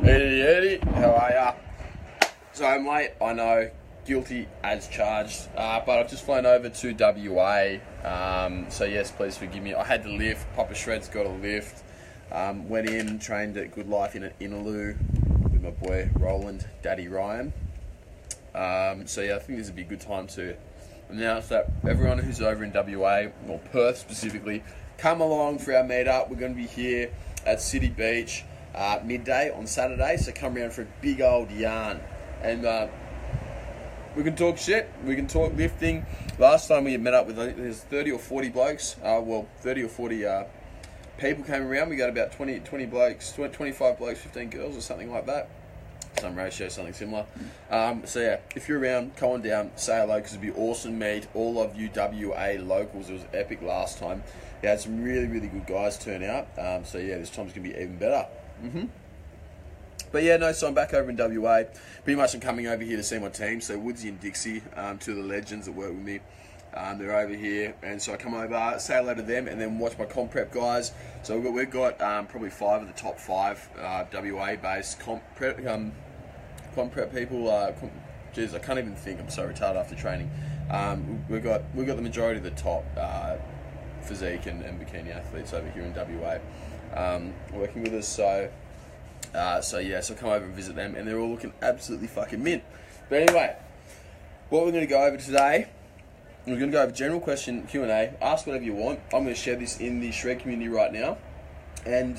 Eddie, how are ya? So I'm late, I know, guilty as charged, but I've just flown over to WA, so yes, please forgive me. I had to lift, Papa Shred's got a lift, went in, trained at Good Life in Inaloo with my boy Roland, Daddy Ryan. So yeah, I think this would be a good time to announce that everyone who's over in WA, or Perth specifically, come along for our meetup. We're going to be here at City Beach midday on Saturday, so come around for a big old yarn. And we can talk shit, we can talk lifting. Last time we met up with, there's 30 or 40 blokes, 30 or 40 people came around. We got about 20 blokes, 25 blokes, 15 girls or something like that. Some ratio, something similar. So yeah, if you're around, come on down, say hello, because it'd be awesome to meet all of you WA locals. It was epic last time. We had some really, really good guys turn out. So yeah, this time's going to be even better. But yeah, no, so I'm back over in WA. Pretty much I'm coming over here to see my team. So Woodsy and Dixie, two of the legends that work with me, they're over here. And so I come over, say hello to them, and then watch my comp prep guys. So we've got probably 5 of the top 5 WA-based comp prep people. Geez, I can't even think. I'm so retarded after training. We've got the majority of the top physique and bikini athletes over here in WA working with us. So yeah, so come over and visit them, and they're all looking absolutely fucking mint. But anyway, what we're going to go over today, we're going to go over general question Q&A. Ask whatever you want. I'm going to share this in the Shred community right now, and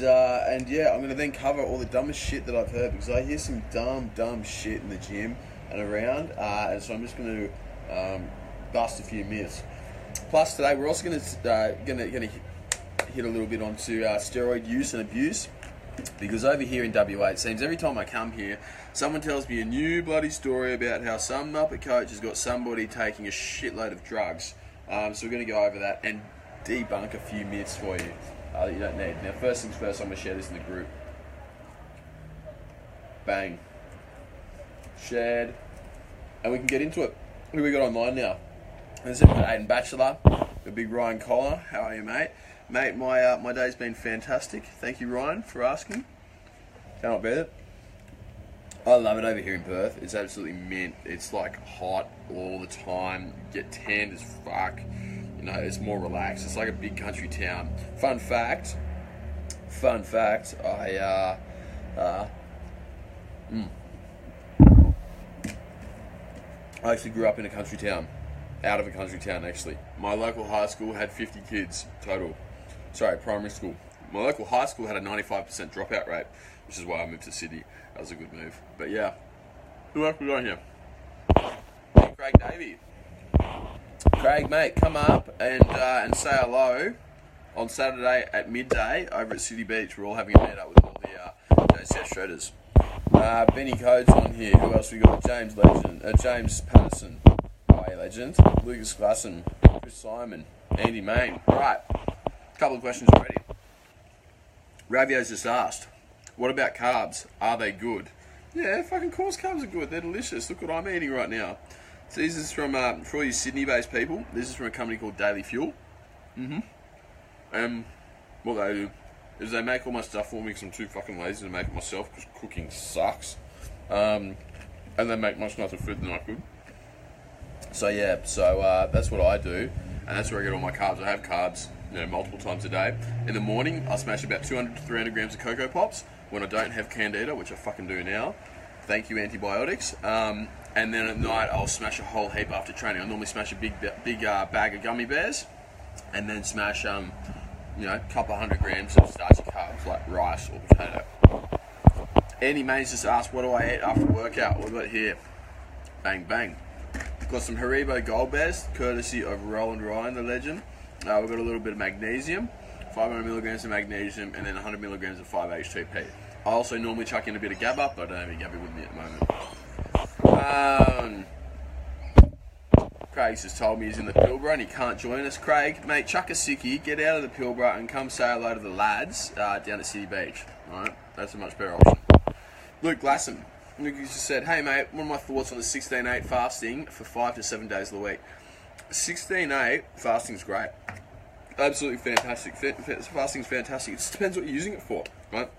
yeah, I'm going to then cover all the dumbest shit that I've heard, because I hear some dumb shit in the gym and around, and so I'm just going to bust a few myths. Plus today we're also going to hit a little bit onto steroid use and abuse. Because over here in WA, it seems every time I come here, someone tells me a new bloody story about how some Muppet coach has got somebody taking a shitload of drugs. So we're going to go over that and debunk a few myths for you that you don't need. Now, first things first, I'm going to share this in the group. Bang. Shared. And we can get into it. Who we got online now? This is Aiden Batchelor, the big Ryan Collar. How are you, mate? Mate, my day's been fantastic. Thank you, Ryan, for asking. Cannot beat it. I love it over here in Perth. It's absolutely mint. It's like hot all the time. You get tanned as fuck. You know, it's more relaxed. It's like a big country town. Fun fact. I actually grew up in a country town. Out of a country town, actually. My local high school had 50 kids total. Sorry, primary school. My local high school had a 95% dropout rate, which is why I moved to Sydney. That was a good move. But yeah, who else we got here? Craig Davey. Craig, mate, come up and say hello on Saturday at midday over at City Beach. We're all having a meet up with all the Jase shredders. Benny Code's on here. Who else we got? James Patterson. Legend. Lucas Glasson. Chris Simon. Andy Main. Right. Couple of questions already. Ravio's just asked, what about carbs? Are they good? Yeah, fucking course carbs are good. They're delicious. Look what I'm eating right now. So this is from, for all you Sydney-based people, this is from a company called Daily Fuel. And what they do is they make all my stuff for me because I'm too fucking lazy to make it myself because cooking sucks. And they make much nicer food than I could. So yeah, that's what I do, and that's where I get all my carbs. I have carbs, multiple times a day. In the morning, I smash about 200 to 300 grams of Cocoa Pops when I don't have Candida, which I fucking do now. Thank you, antibiotics. And then at night, I'll smash a whole heap after training. I normally smash a big bag of gummy bears, and then smash a couple 100 grams of starchy carbs like rice or potato. Andy Mays just asked, what do I eat after workout? What about here? Bang bang. Got some Haribo Gold Bears, courtesy of Roland Ryan, the legend. We've got a little bit of magnesium, 500 milligrams of magnesium, and then 100 milligrams of 5-HTP. I also normally chuck in a bit of GABA, but I don't have any GABA with me at the moment. Craig's just told me he's in the Pilbara and he can't join us. Craig, mate, chuck a sickie, get out of the Pilbara and come say hello to the lads down at City Beach. Alright, that's a much better option. Luke Glasson. Luke just said, hey mate, what are my thoughts on the 16-8 fasting for 5 to 7 days of the week? 16-8 fasting's great. Absolutely fantastic. Fasting's fantastic. It just depends what you're using it for, right?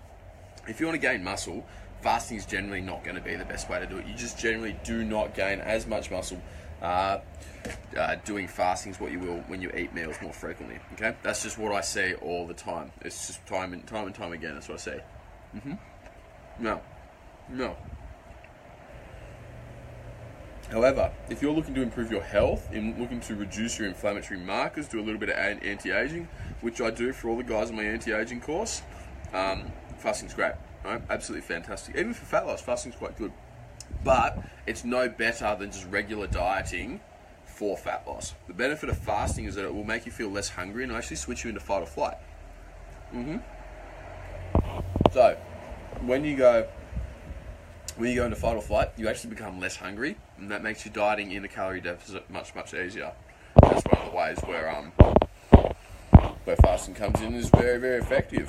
If you want to gain muscle, fasting is generally not going to be the best way to do it. You just generally do not gain as much muscle doing fasting as what you will when you eat meals more frequently. Okay, that's just what I see all the time. It's just time and time again. That's what I see. No. However, if you're looking to improve your health and looking to reduce your inflammatory markers, do a little bit of anti-aging, which I do for all the guys on my anti-aging course, fasting's great. Right? Absolutely fantastic. Even for fat loss, fasting's quite good. But it's no better than just regular dieting for fat loss. The benefit of fasting is that it will make you feel less hungry and actually switch you into fight or flight. So, when you go into fight or flight, you actually become less hungry, and that makes you dieting in a calorie deficit much, much easier. That's one of the ways where fasting comes in and is very, very effective.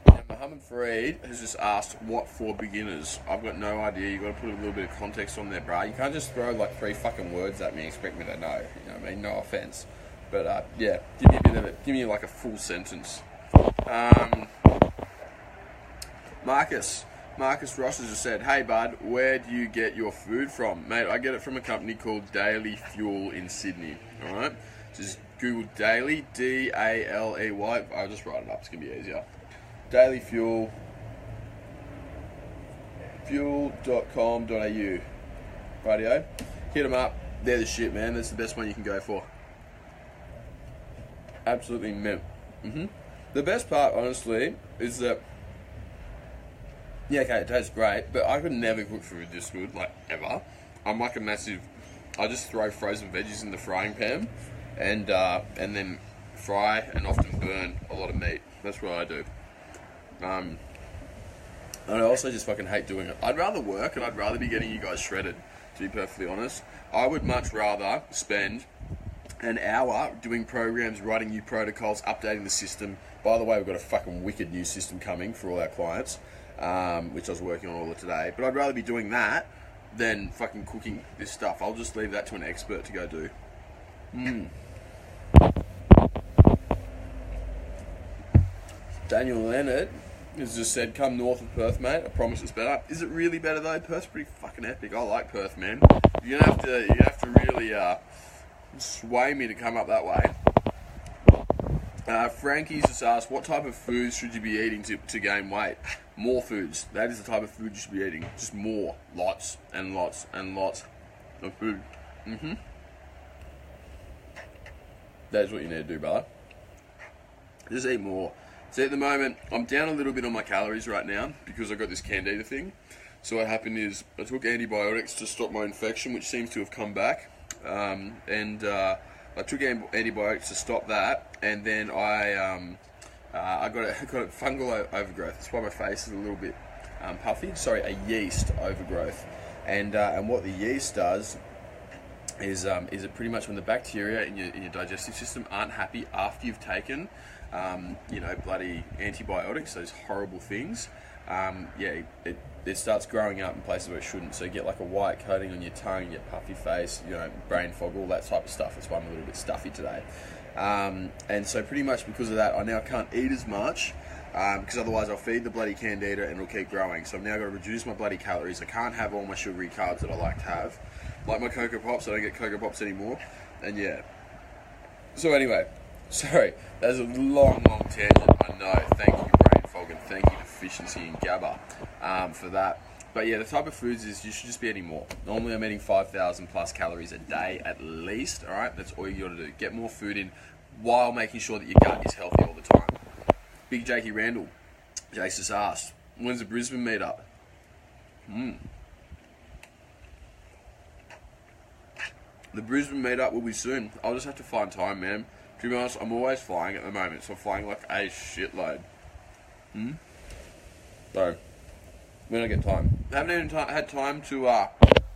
Now, Mohammed Fareed has just asked, what for beginners? I've got no idea. You've got to put a little bit of context on there, bruh. You can't just throw like 3 fucking words at me and expect me to know. You know what I mean? No offense. But, yeah, give me a bit of it. Give me like a full sentence. Marcus Ross has just said, hey bud, where do you get your food from? Mate, I get it from a company called Daily Fuel in Sydney. Alright? Just Google Daily, D-A-L-E-Y. I'll just write it up, it's going to be easier. Daily Fuel, fuel.com.au. Rightio. Hit them up. They're the shit, man. That's the best one you can go for. Absolutely mint. The best part, honestly, is that yeah, okay, it tastes great, but I could never cook food this good, like, ever. I'm like a massive... I just throw frozen veggies in the frying pan and then fry and often burn a lot of meat. That's what I do. And I also just fucking hate doing it. I'd rather work and I'd rather be getting you guys shredded, to be perfectly honest. I would much rather spend an hour doing programs, writing new protocols, updating the system. By the way, we've got a fucking wicked new system coming for all our clients. Which I was working on all of today. But I'd rather be doing that than fucking cooking this stuff. I'll just leave that to an expert to go do. Daniel Leonard has just said, come north of Perth, mate. I promise it's better. Is it really better though? Perth's pretty fucking epic. I like Perth, man. You're gonna have to really sway me to come up that way. Frankie's just asked, what type of foods should you be eating to gain weight? More foods. That is the type of food you should be eating. Just more. Lots and lots and lots of food. That is what you need to do, brother. Just eat more. See, at the moment, I'm down a little bit on my calories right now because I got this Candida thing. So what happened is I took antibiotics to stop my infection, which seems to have come back. I took antibiotics to stop that, and then I got a fungal overgrowth. That's why my face is a little bit puffy. Sorry, a yeast overgrowth. And what the yeast does is it pretty much when the bacteria in your digestive system aren't happy after you've taken bloody antibiotics, those horrible things. It starts growing up in places where it shouldn't. So you get like a white coating on your tongue, you get puffy face, brain fog, all that type of stuff. That's why I'm a little bit stuffy today. And so pretty much because of that, I now can't eat as much because otherwise I'll feed the bloody Candida and it'll keep growing. So I've now got to reduce my bloody calories. I can't have all my sugary carbs that I like to have. Like my Cocoa Pops, I don't get Cocoa Pops anymore. And yeah. So anyway, sorry, that's a long tangent. I know. Thank you, brain fog, and thank you, deficiency in GABA, for that. But yeah, the type of foods is you should just be eating more. Normally I'm eating 5,000 plus calories a day at least, alright? That's all you gotta do. Get more food in while making sure that your gut is healthy all the time. Big Jakey Randall, Jase just asked, when's the Brisbane meetup? The Brisbane meetup will be soon. I'll just have to find time, man. To be honest, I'm always flying at the moment, so I'm flying like a shitload. So, when I get time. I haven't even had time to have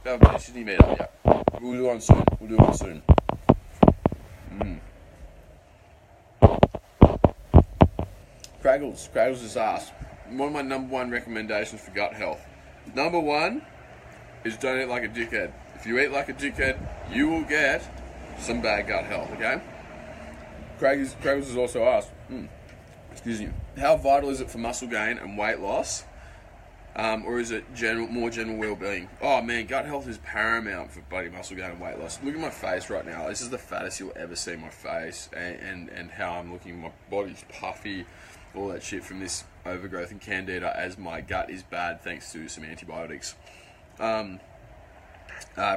a Sydney meetup yet. We'll do one soon. Craggles just asked, what are my number one recommendations for gut health? Number one is don't eat like a dickhead. If you eat like a dickhead, you will get some bad gut health, okay? Craggles has also asked, excuse me, how vital is it for muscle gain and weight loss Or is it more general well-being? Oh man, gut health is paramount for bloody muscle gain and weight loss. Look at my face right now. This is the fattest you'll ever see my face, and how I'm looking. My body's puffy, all that shit from this overgrowth and candida, as my gut is bad thanks to some antibiotics.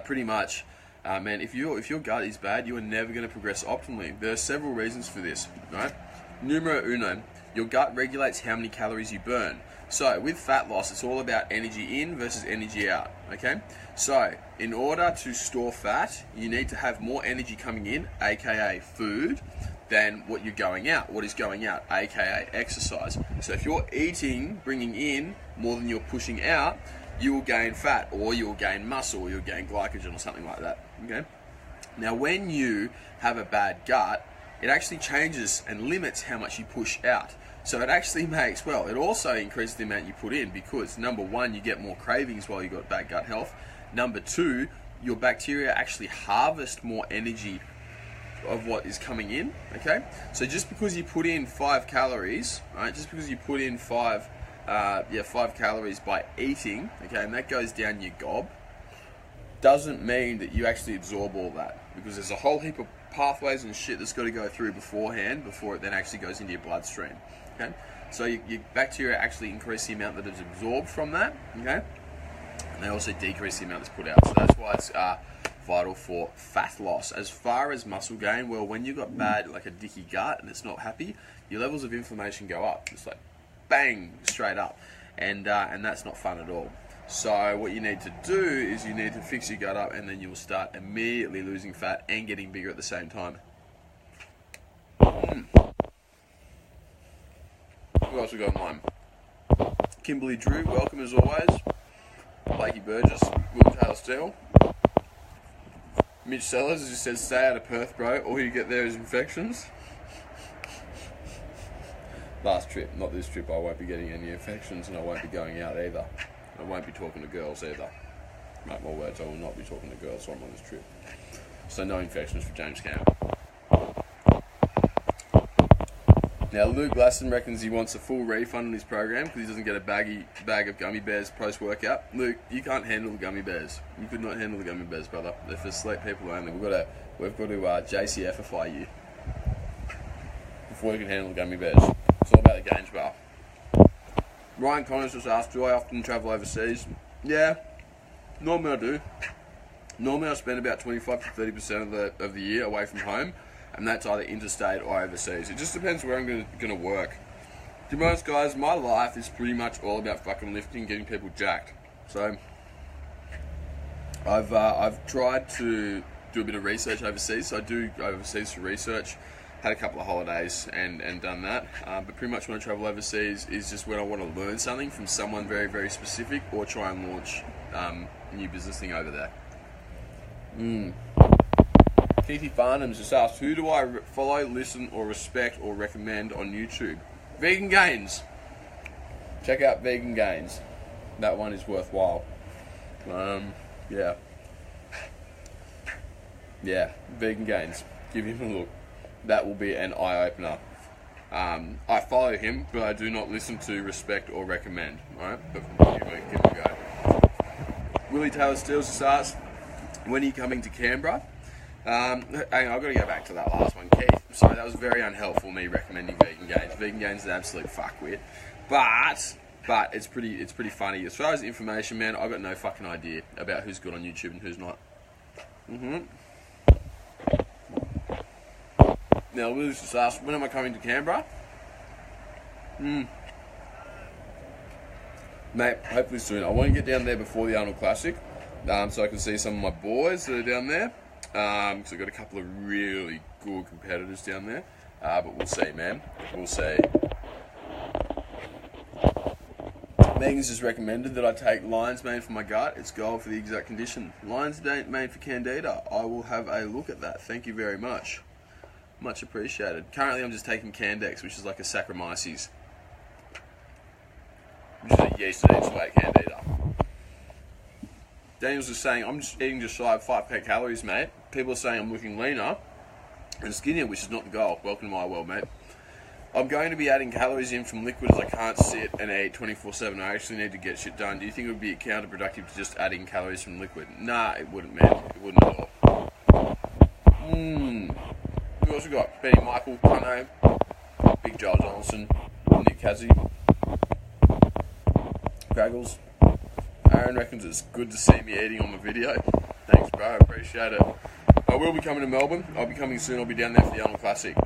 Pretty much, man. If your gut is bad, you are never going to progress optimally. There are several reasons for this, right? Numero uno, your gut regulates how many calories you burn. So with fat loss, it's all about energy in versus energy out, okay? So in order to store fat, you need to have more energy coming in, aka food, than what you're going out. What is going out, aka exercise. So if you're eating, bringing in more than you're pushing out, you will gain fat, or you will gain muscle, or you'll gain glycogen or something like that, okay? Now when you have a bad gut, it actually changes and limits how much you push out. So it actually makes, well, it also increases the amount you put in, because number one, you get more cravings while you've got bad gut health. Number two, your bacteria actually harvest more energy of what is coming in, okay? So just because you put in 5 calories, right, just because you put in 5 calories by eating, okay, and that goes down your gob, doesn't mean that you actually absorb all that, because there's a whole heap of pathways and shit that's got to go through beforehand before it then actually goes into your bloodstream. Okay, so your bacteria actually increase the amount that is absorbed from that. Okay, and they also decrease the amount that's put out. So that's why it's vital for fat loss. As far as muscle gain, well, when you've got bad, like a dicky gut, and it's not happy, your levels of inflammation go up. It's like bang, straight up, and that's not fun at all. So what you need to do is you need to fix your gut up, and then you will start immediately losing fat and getting bigger at the same time. Who else we got online? Kimberly Drew, welcome as always. Blakey Burgess, Will Taylor Steele. Mitch Sellers, who says, stay out of Perth, bro. All you get there is infections. Last trip, not this trip, I won't be getting any infections, and I won't be going out either. I won't be talking to girls either. Mark my words, I will not be talking to girls while I'm on this trip. So no infections for James Camp. Now Luke Glasson reckons he wants a full refund on his program because he doesn't get a bag of gummy bears post-workout. Luke, you can't handle the gummy bears. You could not handle the gummy bears, brother. They're for sleep people only. We've got to JCFify you before you can handle the gummy bears. It's all about the gains bar. Ryan Connors just asked, do I often travel overseas? Yeah, normally I do. Normally I spend about 25 to 30% of the year away from home, and that's either interstate or overseas. It just depends where I'm going to work. To be honest, guys, my life is pretty much all about fucking lifting, getting people jacked. So I've tried to do a bit of research overseas. So I do go overseas for research. Had a couple of holidays and done that, but pretty much when I travel overseas is just when I want to learn something from someone very, very specific, or try and launch a new business thing over there. Keithy Farnham's just asked, who do I follow, listen, or respect, or recommend on YouTube? Vegan Gains. Check out Vegan Gains. That one is worthwhile. Yeah, Vegan Gains. Give him a look. That will be an eye-opener. I follow him, but I do not listen to, respect, or recommend. Alright? But give it a go. Willie Taylor Steele's just asked, when are you coming to Canberra? Hang on, I've got to go back to that last one, Keith. Sorry, that was very unhelpful, me recommending Vegan Gains. Vegan Gains is an absolute fuckwit. But it's pretty funny. As far as information, man, I've got no fucking idea about who's good on YouTube and who's not. Now, Will's just asked, when am I coming to Canberra? Mate, hopefully soon. I want to get down there before the Arnold Classic, so I can see some of my boys that are down there. Because I've got a couple of really good competitors down there. But we'll see, man. We'll see. Megan's just recommended that I take Lion's Mane for my gut. It's gold for the exact condition. Lion's Mane for Candida. I will have a look at that. Thank you very much. Much appreciated. Currently, I'm just taking Candex, which is like a Saccharomyces, which is a yeast that eats away at Candida. Daniel's just saying, I'm just eating just shy of 5k calories, mate. People are saying I'm looking leaner and skinnier, which is not the goal. Welcome to my world, mate. I'm going to be adding calories in from liquid as I can't sit and eat 24/7. I actually need to get shit done. Do you think it would be counterproductive to just adding calories from liquid? Nah, it wouldn't, man. It wouldn't at all. Who else we got? Benny Michael, Cano, Big Giles Johnson, Nick Cassie, Graggles. Aaron reckons it's good to see me eating on my video. Thanks, bro. I appreciate it. I will be coming to Melbourne. I'll be coming soon. I'll be down there for the Arnold Classic.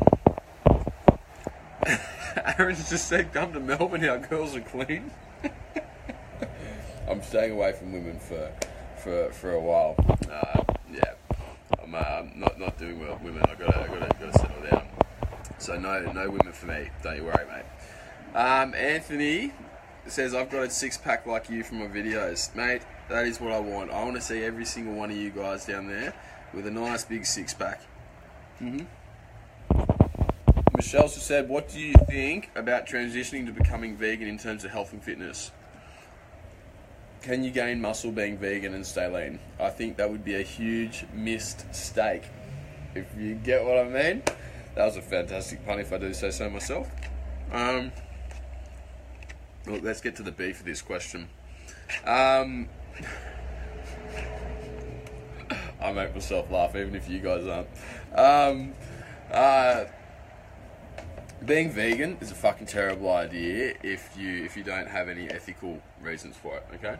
Aaron's just said, come to Melbourne, our girls are clean. I'm staying away from women for a while. Yeah, I'm not doing well with women. I gotta settle down. So no women for me. Don't you worry, mate. Anthony says, I've got a 6-pack like you from my videos, mate. That is what I want. I want to see every single one of you guys down there with a nice big 6-pack. Michelle just said, what do you think about transitioning to becoming vegan in terms of health and fitness? Can you gain muscle being vegan and stay lean? I think that would be a huge missed stake. If you get what I mean. That was a fantastic pun if I do say so myself. Look, let's get to the beef of this question. I make myself laugh even if you guys aren't. Being vegan is a fucking terrible idea if you don't have any ethical reasons for it, okay?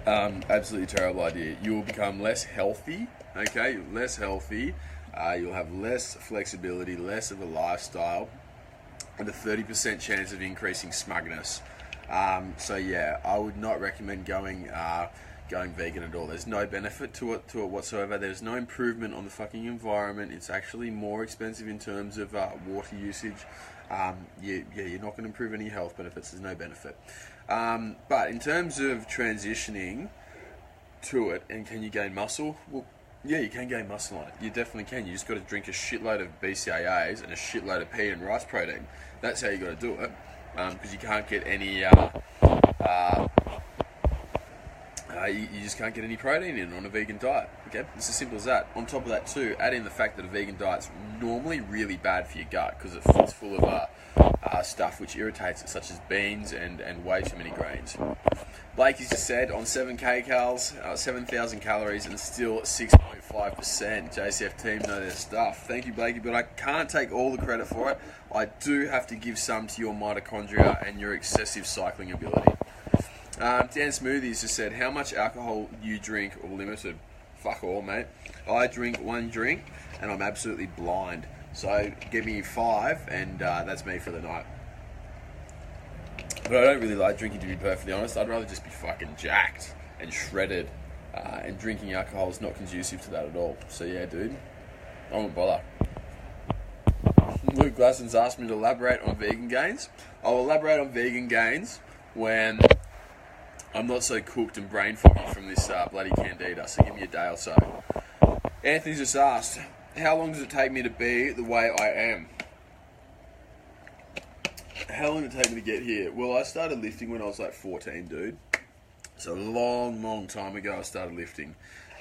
Absolutely terrible idea. You will become less healthy, okay? Less healthy. You'll have less flexibility, less of a lifestyle, and a 30% chance of increasing smugness. So yeah, I would not recommend going vegan at all. There's no benefit to it whatsoever. There's no improvement on the fucking environment. It's actually more expensive in terms of water usage. You're not going to improve any health benefits. There's no benefit. But in terms of transitioning to it, and can you gain muscle? Well, yeah, you can gain muscle on it. You definitely can. You just got to drink a shitload of BCAAs and a shitload of pea and rice protein. That's how you got to do it, because you can't get any. You just can't get any protein in on a vegan diet. Okay, it's as simple as that. On top of that too, add in the fact that a vegan diet's normally really bad for your gut because it's full of stuff which irritates it, such as beans and way too many grains. Blake has just said on 7k calories, 7,000 calories and still 6.5%. JCF team know their stuff. Thank you, Blakey, but I can't take all the credit for it. I do have to give some to your mitochondria and your excessive cycling ability. Dan Smoothies just said, how much alcohol you drink or limited? Fuck all, mate. I drink one drink and I'm absolutely blind. So give me 5 and that's me for the night. But I don't really like drinking, to be perfectly honest. I'd rather just be fucking jacked and shredded. And drinking alcohol is not conducive to that at all. So yeah, dude, I won't bother. Luke Glasson's asked me to elaborate on vegan gains. I'll elaborate on vegan gains when I'm not so cooked and brain foggy from this bloody Candida, so give me a day or so. Anthony just asked, how long does it take me to be the way I am? How long did it take me to get here? Well, I started lifting when I was like 14, dude. So a long time ago I started lifting.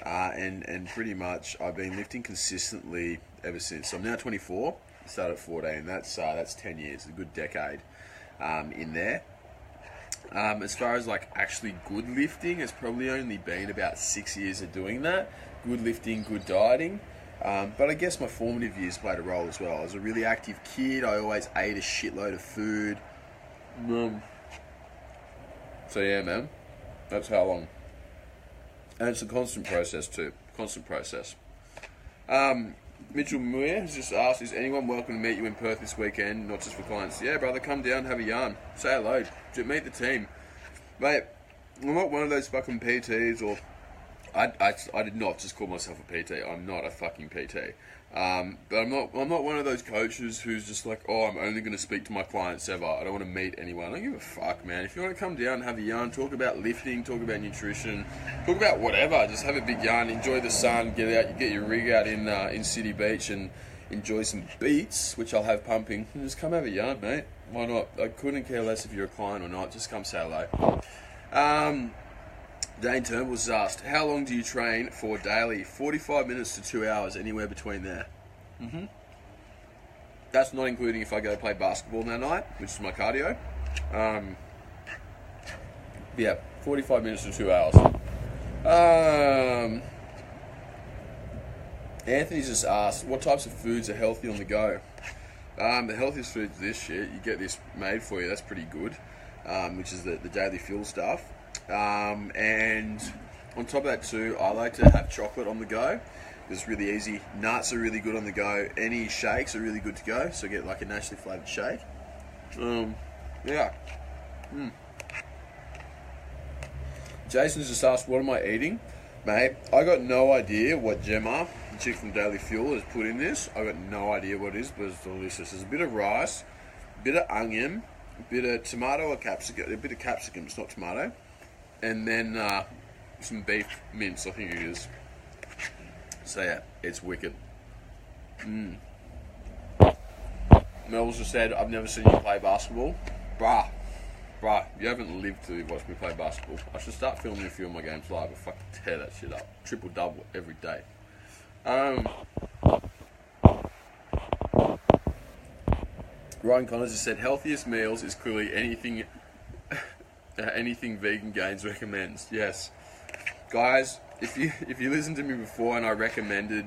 And pretty much I've been lifting consistently ever since. So I'm now 24, I started at 14. That's 10 years, a good decade in there. As far as like actually good lifting, it's probably only been about 6 years of doing that. Good lifting, good dieting. But I guess my formative years played a role as well. I was a really active kid. I always ate a shitload of food. So yeah, man, that's how long. And it's a constant process too. Constant process. Mitchell Muir has just asked, is anyone welcome to meet you in Perth this weekend, not just for clients? Yeah, brother, come down, have a yarn. Say hello. Meet the team. Mate, I'm not one of those fucking PTs or... I did not just call myself a PT. I'm not a fucking PT. But I'm not one of those coaches who's just like, oh, I'm only going to speak to my clients ever. I don't want to meet anyone. I don't give a fuck, man. If you want to come down and have a yarn, talk about lifting, talk about nutrition, talk about whatever, just have a big yarn, enjoy the sun, get out, get your rig out in City Beach and enjoy some beats, which I'll have pumping. And just come have a yarn, mate. Why not? I couldn't care less if you're a client or not. Just come say hello. Dane Turnbull's asked, how long do you train for daily? 45 minutes to 2 hours, anywhere between there. That's not including if I go play basketball that night, which is my cardio. Yeah, 45 minutes to 2 hours. Anthony just asked, what types of foods are healthy on the go? The healthiest foods are this shit. You get this made for you. That's pretty good, which is the daily fuel stuff. And on top of that too, I like to have chocolate on the go. It's really easy. Nuts are really good on the go. Any shakes are really good to go. So get like a naturally flavoured shake. Yeah. Jason's just asked, what am I eating? Mate, I got no idea what Gemma, the chick from Daily Fuel, has put in this. I got no idea what it is, but it's delicious. There's a bit of rice, a bit of onion, a bit of tomato or capsicum, a bit of capsicum, it's not tomato, and then some beef mince, I think it is. So yeah, it's wicked. Mel's just said, I've never seen you play basketball. Bruh, you haven't lived to watch me play basketball. I should start filming a few of my games live and fucking tear that shit up. Triple double every day. Ryan Connors has said, healthiest meals is clearly anything Vegan Gains recommends. Yes. Guys, if you listened to me before and I recommended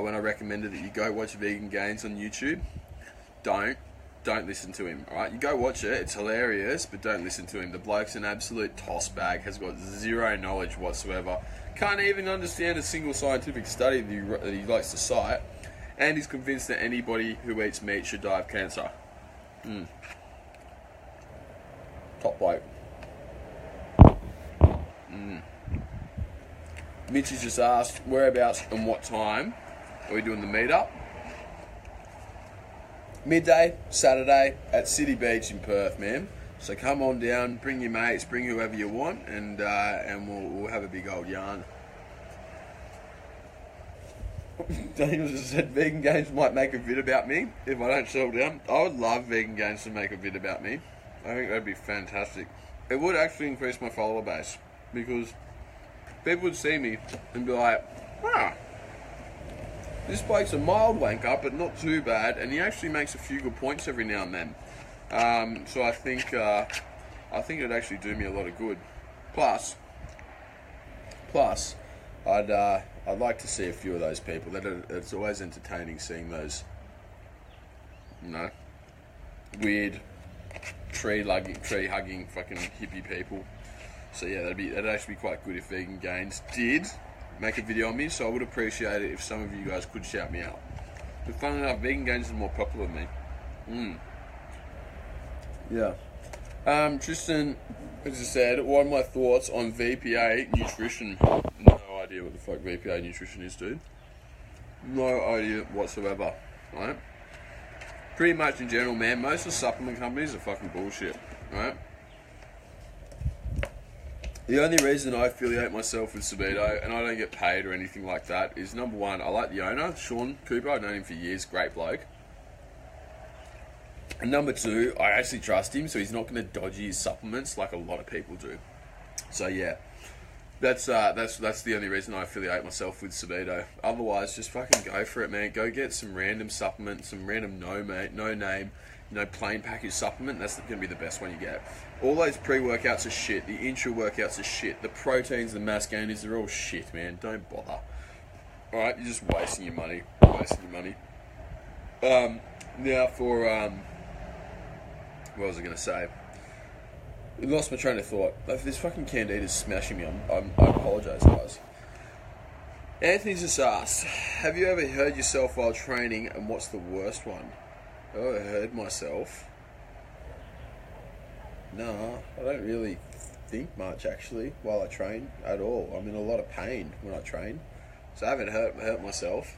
when I recommended that you go watch Vegan Gains on YouTube, don't listen to him, alright? You go watch it, it's hilarious, but don't listen to him. The bloke's an absolute toss bag, has got zero knowledge whatsoever, can't even understand a single scientific study that he likes to cite, and he's convinced that anybody who eats meat should die of cancer. Top bloke. Mitchie's just asked, whereabouts and what time are we doing the meetup? Midday, Saturday, at City Beach in Perth, man. So come on down, bring your mates, bring whoever you want, and we'll have a big old yarn. Daniel just said Vegan Gains might make a vid about me if I don't settle down. I would love Vegan Gains to make a vid about me. I think that'd be fantastic. It would actually increase my follower base, because people would see me and be like, this bloke's a mild wanker, but not too bad, and he actually makes a few good points every now and then. So I think it'd actually do me a lot of good. Plus, I'd like to see a few of those people. It's always entertaining seeing those, weird tree hugging fucking hippie people. So yeah, that'd actually be quite good if Vegan Gains did make a video on me. So I would appreciate it if some of you guys could shout me out. But funnily enough, Vegan Gains is more popular than me. Yeah. Tristan, as I said, what are my thoughts on VPA nutrition? No idea what the fuck VPA nutrition is, dude. No idea whatsoever. Right? Pretty much in general, man, most of the supplement companies are fucking bullshit. Right? The only reason I affiliate myself with Subito, and I don't get paid or anything like that, is number one, I like the owner, Sean Cooper. I've known him for years, great bloke. And number two, I actually trust him, so he's not going to dodge his supplements like a lot of people do. So yeah, that's the only reason I affiliate myself with Subito. Otherwise, just fucking go for it, man. Go get some random supplement, some random no name, plain package supplement. That's going to be the best one you get. All those pre-workouts are shit. The intra-workouts are shit. The proteins, the mass gainers, they're all shit, man. Don't bother. Alright, you're just wasting your money. Now for, what was I going to say? I lost my train of thought. This fucking Candida is smashing me. I apologise, guys. Anthony's just asked, have you ever heard yourself while training, and what's the worst one? Oh, I heard myself. No, I don't really think much actually while I train at all. I'm in a lot of pain when I train, so I haven't hurt myself.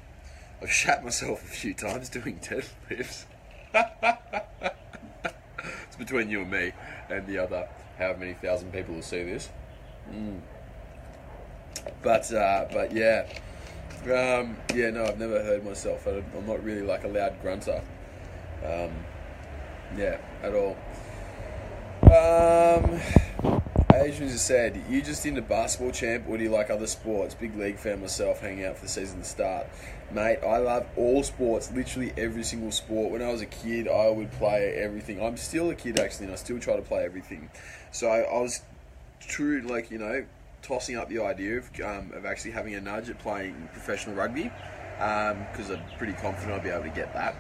I've shat myself a few times doing deadlifts. It's between you and me and the other however many thousand people will see this. But yeah. No, I've never heard myself. I'm not really like a loud grunter. At all. Adrian just said, you just into basketball, champ, or do you like other sports? Big league fan myself, hanging out for the season to start. Mate, I love all sports, literally every single sport. When I was a kid, I would play everything. I'm still a kid, actually, and I still try to play everything. So I was true, like, you know, tossing up the idea of actually having a nudge at playing professional rugby, because I'm pretty confident I'll be able to get that.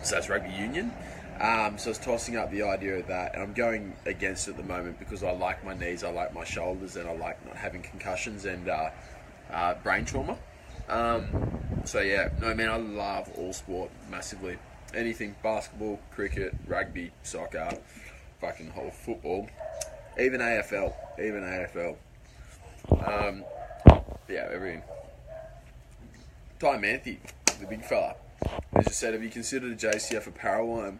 So that's rugby union. So I was tossing up the idea of that, and I'm going against it at the moment because I like my knees, I like my shoulders, and I like not having concussions and brain trauma. So yeah, no man, I love all sport massively. Anything, basketball, cricket, rugby, soccer, fucking whole football, even AFL. Yeah, everything. Time Anthy, the big fella, as just said, have you considered a JCF for Paralyme?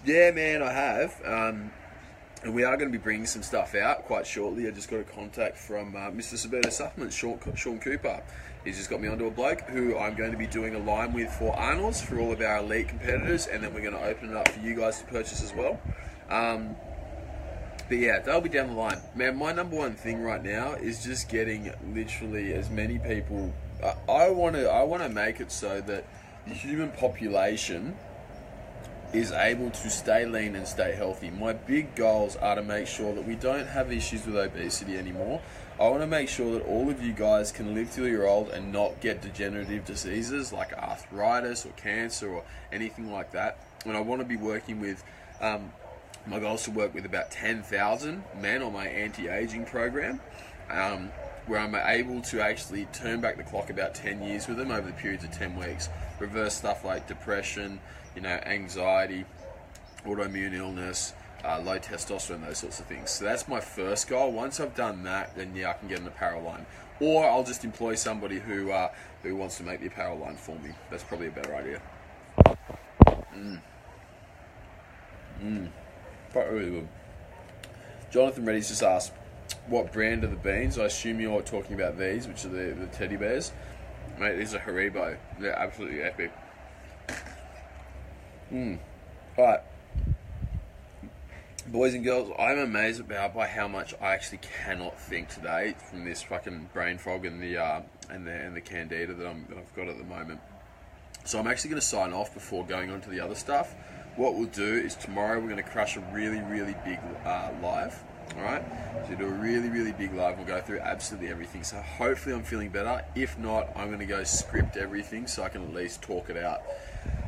Yeah, man, I have. And we are going to be bringing some stuff out quite shortly. I just got a contact from Mr. Saberta Supplements, Sean Cooper. He's just got me onto a bloke who I'm going to be doing a line with for Arnold's for all of our elite competitors, and then we're going to open it up for you guys to purchase as well. But yeah, they'll be down the line. Man, my number one thing right now is just getting literally as many people. I want to make it so that the human population is able to stay lean and stay healthy. My big goals are to make sure that we don't have issues with obesity anymore. I want to make sure that all of you guys can live till you're old and not get degenerative diseases like arthritis or cancer or anything like that. And I want to be working with, my goal is to work with about 10,000 men on my anti-aging program, where I'm able to actually turn back the clock about 10 years with them over the periods of 10 weeks. Reverse stuff like depression, you know, anxiety, autoimmune illness, low testosterone, those sorts of things. So that's my first goal. Once I've done that, then yeah, I can get an apparel line. Or I'll just employ somebody who wants to make the apparel line for me. That's probably a better idea. Quite really good. Jonathan Reddy's just asked, what brand are the beans? I assume you're talking about these, which are the teddy bears. Mate, these are Haribo. They're absolutely epic. Alright. Boys and girls, I'm amazed by how much I actually cannot think today from this fucking brain fog and the Candida that I've got at the moment. So I'm actually going to sign off before going on to the other stuff. What we'll do is tomorrow we're going to crush a really, really big live. Alright, so do a really, really big live. We'll go through absolutely everything. So hopefully I'm feeling better. If not, I'm going to go script everything so I can at least talk it out.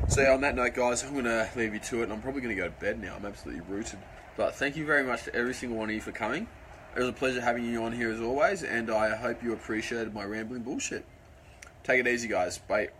So yeah, on that note, guys, I'm going to leave you to it, and I'm probably going to go to bed now. I'm absolutely rooted. But thank you very much to every single one of you for coming. It was a pleasure having you on here as always, and I hope you appreciated my rambling bullshit. Take it easy, guys. Bye.